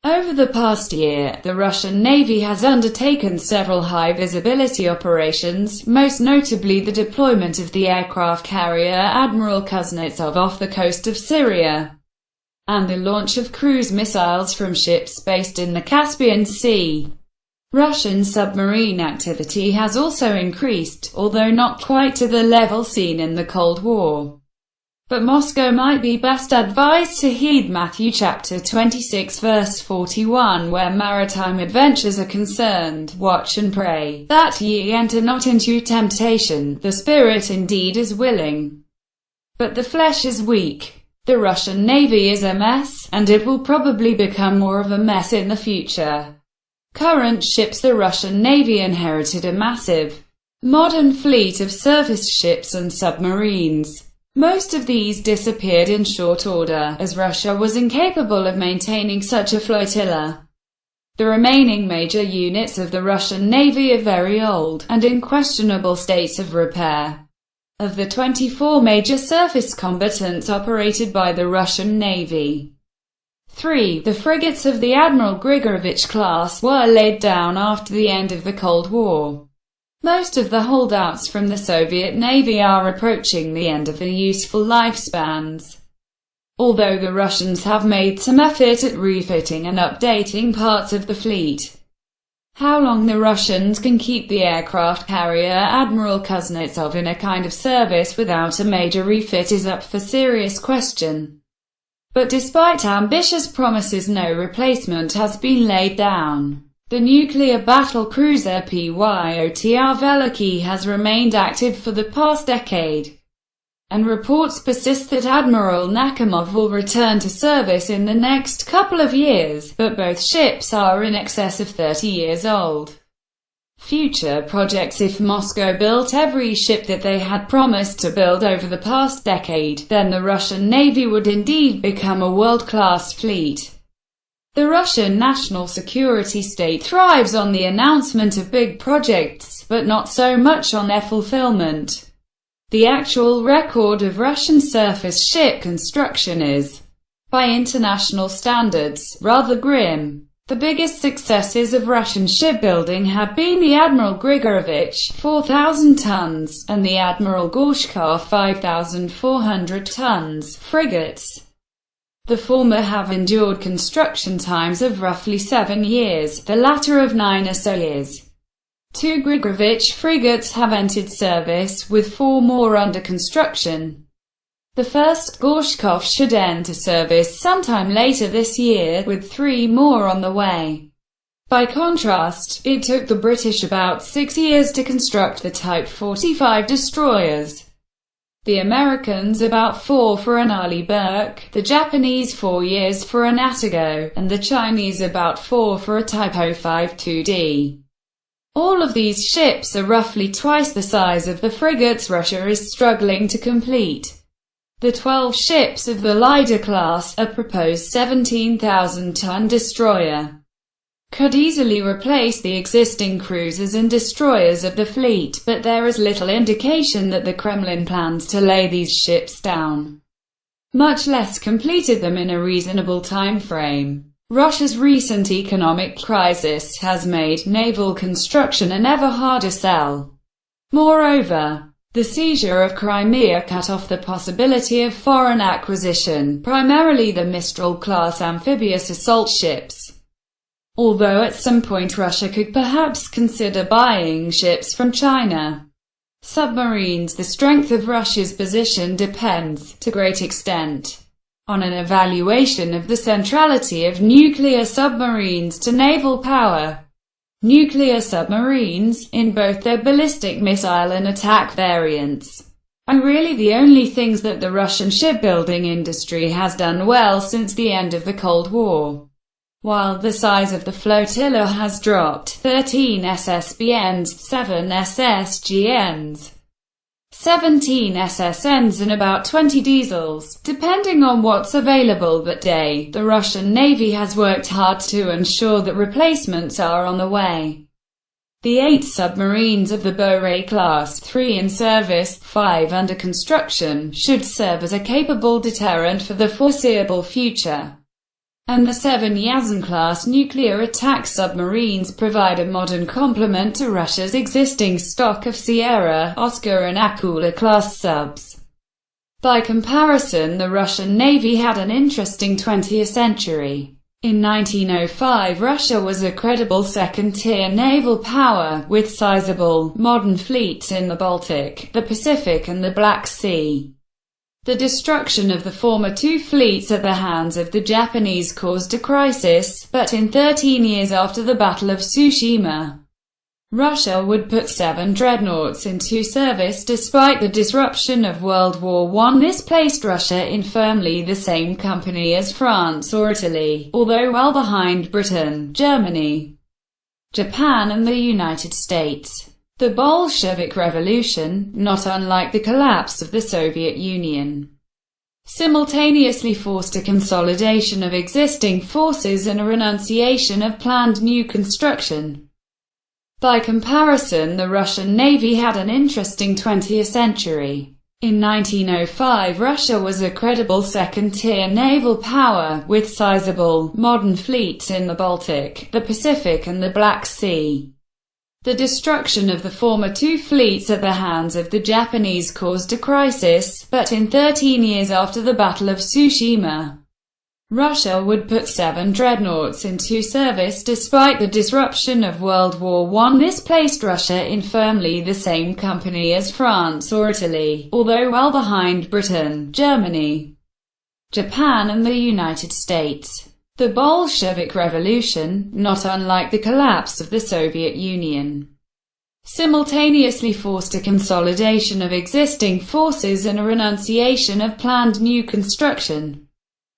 Over the past year, the Russian Navy has undertaken several high-visibility operations, most notably the deployment of the aircraft carrier Admiral Kuznetsov off the coast of Syria, and the launch of cruise missiles from ships based in the Caspian Sea. Russian submarine activity has also increased, although not quite to the level seen in the Cold War. But Moscow might be best advised to heed Matthew chapter 26 verse 41, where maritime adventures are concerned. Watch and pray, that ye enter not into temptation. The spirit indeed is willing, but the flesh is weak. The Russian Navy is a mess, and it will probably become more of a mess in the future. Current ships. The Russian Navy inherited a massive, modern fleet of surface ships and submarines. Most of these disappeared in short order, as Russia was incapable of maintaining such a flotilla. The remaining major units of the Russian Navy are very old, and in questionable states of repair. Of the 24 major surface combatants operated by the Russian Navy, 3, the frigates of the Admiral Grigorovich class, were laid down after the end of the Cold War. Most of the holdouts from the Soviet Navy are approaching the end of their useful lifespans, although the Russians have made some effort at refitting and updating parts of the fleet. How long the Russians can keep the aircraft carrier Admiral Kuznetsov in a kind of service without a major refit is up for serious question. But despite ambitious promises, no replacement has been laid down. The nuclear battle cruiser Pyotr Veliky has remained active for the past decade, and reports persist that Admiral Nakhimov will return to service in the next couple of years, but both ships are in excess of 30 years old. Future projects. If Moscow built every ship that they had promised to build over the past decade, then the Russian Navy would indeed become a world-class fleet. The Russian national security state thrives on the announcement of big projects, but not so much on their fulfillment. The actual record of Russian surface ship construction is, by international standards, rather grim. The biggest successes of Russian shipbuilding have been the Admiral Grigorovich, 4,000 tons, and the Admiral Gorshkov, 5,400 tons, frigates. The former have endured construction times of roughly 7 years, the latter of 9 or so years. 2 Grigorovich frigates have entered service, with 4 more under construction. The first, Gorshkov, should enter service sometime later this year, with 3 more on the way. By contrast, it took the British about 6 years to construct the Type 45 destroyers, the Americans about 4 for an Arleigh Burke, the Japanese 4 years for an Atago, and the Chinese about 4 for a Type 05 2D. All of these ships are roughly twice the size of the frigates Russia is struggling to complete. The 12 ships of the Leader class, a proposed 17,000-ton destroyer, could easily replace the existing cruisers and destroyers of the fleet, but there is little indication that the Kremlin plans to lay these ships down, much less completed them in a reasonable time frame. Russia's recent economic crisis has made naval construction an ever harder sell. Moreover, the seizure of Crimea cut off the possibility of foreign acquisition, primarily the Mistral-class amphibious assault ships. Although at some point Russia could perhaps consider buying ships from China. Submarines. The strength of Russia's position depends, to great extent, on an evaluation of the centrality of nuclear submarines to naval power. Nuclear submarines, in both their ballistic missile and attack variants, are really the only things that the Russian shipbuilding industry has done well since the end of the Cold War. While the size of the flotilla has dropped, 13 SSBNs, 7 SSGNs, 17 SSNs and about 20 diesels, depending on what's available that day, the Russian Navy has worked hard to ensure that replacements are on the way. The 8 submarines of the Borei class, 3 in service, 5 under construction, should serve as a capable deterrent for the foreseeable future. and the 7 Yassin-class nuclear attack submarines provide a modern complement to Russia's existing stock of Sierra, Oscar and Akula-class subs. By comparison, the Russian Navy had an interesting 20th century. In 1905, Russia was a credible second-tier naval power, with sizable, modern fleets in the Baltic, the Pacific and the Black Sea. The destruction of the former two fleets at the hands of the Japanese caused a crisis, but in 13 years after the Battle of Tsushima, Russia would put 7 dreadnoughts into service despite the disruption of World War I. This placed Russia in firmly the same company as France or Italy, although well behind Britain, Germany, Japan and the United States. The Bolshevik Revolution, not unlike the collapse of the Soviet Union, simultaneously forced a consolidation of existing forces and a renunciation of planned new construction. By comparison, the Russian Navy had an interesting 20th century. In 1905, Russia was a credible second-tier naval power, with sizable, modern fleets in the Baltic, the Pacific and the Black Sea. The destruction of the former two fleets at the hands of the Japanese caused a crisis, but in 13 years after the Battle of Tsushima, Russia would put 7 dreadnoughts into service despite the disruption of World War I. This placed Russia in firmly the same company as France or Italy, although well behind Britain, Germany, Japan and the United States. The Bolshevik Revolution, not unlike the collapse of the Soviet Union, simultaneously forced a consolidation of existing forces and a renunciation of planned new construction.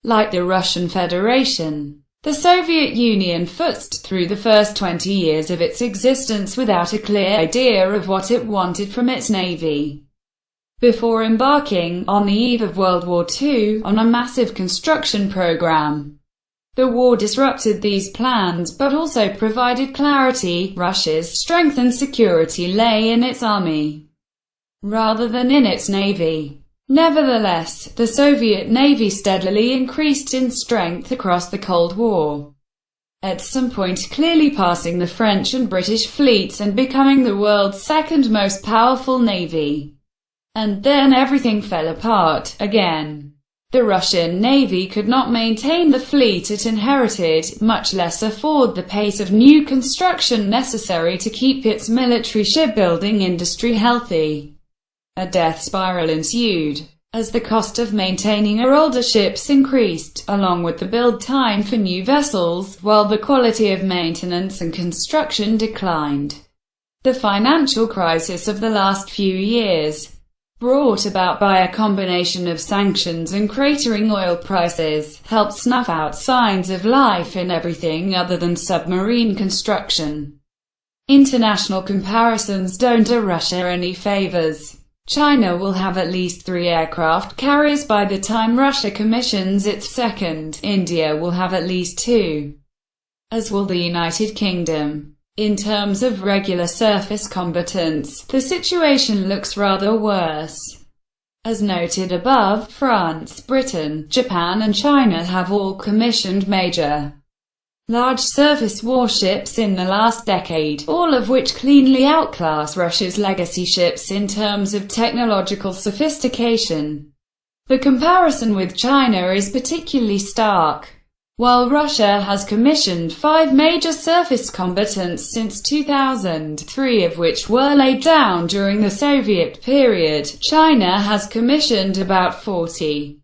Like the Russian Federation, the Soviet Union futzed through the first 20 years of its existence without a clear idea of what it wanted from its navy. Before embarking, on the eve of World War II, on a massive construction program. The war disrupted these plans, but also provided clarity. Russia's strength and security lay in its army, rather than in its navy. Nevertheless, the Soviet Navy steadily increased in strength across the Cold War, at some point clearly passing the French and British fleets and becoming the world's second most powerful navy. And then everything fell apart, again. The Russian Navy could not maintain the fleet it inherited, much less afford the pace of new construction necessary to keep its military shipbuilding industry healthy. A death spiral ensued, as the cost of maintaining older ships increased, along with the build time for new vessels, while the quality of maintenance and construction declined. The financial crisis of the last few years, brought about by a combination of sanctions and cratering oil prices, helped snuff out signs of life in everything other than submarine construction. International comparisons don't do Russia any favors. China will have at least 3 aircraft carriers by the time Russia commissions its second. India will have at least 2, as will the United Kingdom. In terms of regular surface combatants, the situation looks rather worse. As noted above, France, Britain, Japan and China have all commissioned major, large surface warships in the last decade, all of which cleanly outclass Russia's legacy ships in terms of technological sophistication. The comparison with China is particularly stark. While Russia has commissioned 5 major surface combatants since 2000, 3 of which were laid down during the Soviet period, China has commissioned about 40.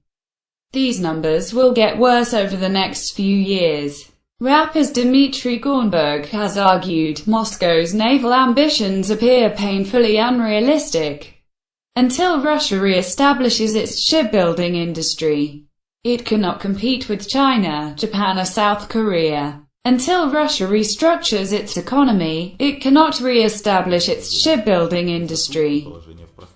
These numbers will get worse over the next few years. Rapper's Dmitry Gornberg has argued, Moscow's naval ambitions appear painfully unrealistic. Until Russia re-establishes its shipbuilding industry, it cannot compete with China, Japan or South Korea. Until Russia restructures its economy, it cannot re-establish its shipbuilding industry,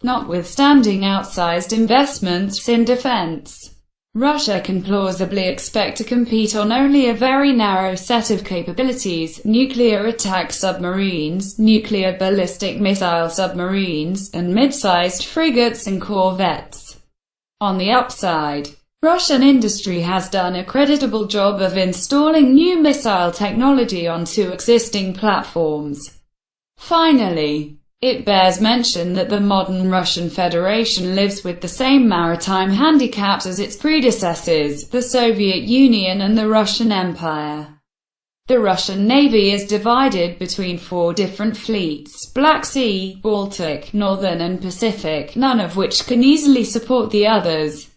notwithstanding outsized investments in defense. Russia can plausibly expect to compete on only a very narrow set of capabilities: nuclear attack submarines, nuclear ballistic missile submarines, and mid-sized frigates and corvettes. On the upside, Russian industry has done a creditable job of installing new missile technology onto existing platforms. Finally, it bears mention that the modern Russian Federation lives with the same maritime handicaps as its predecessors, the Soviet Union and the Russian Empire. The Russian Navy is divided between 4 different fleets: Black Sea, Baltic, Northern and Pacific, none of which can easily support the others.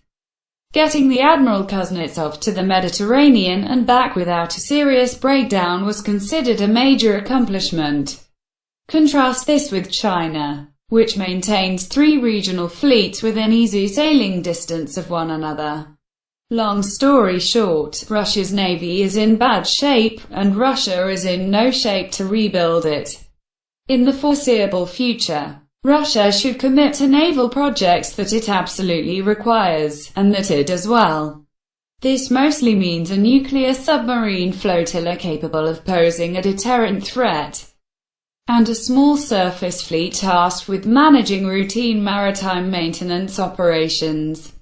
Getting the Admiral Kuznetsov to the Mediterranean and back without a serious breakdown was considered a major accomplishment. Contrast this with China, which maintains 3 regional fleets within easy sailing distance of one another. Long story short, Russia's navy is in bad shape, and Russia is in no shape to rebuild it. In the foreseeable future, Russia should commit to naval projects that it absolutely requires, and that it does well. This mostly means a nuclear submarine flotilla capable of posing a deterrent threat, and a small surface fleet tasked with managing routine maritime maintenance operations.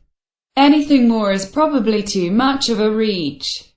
Anything more is probably too much of a reach.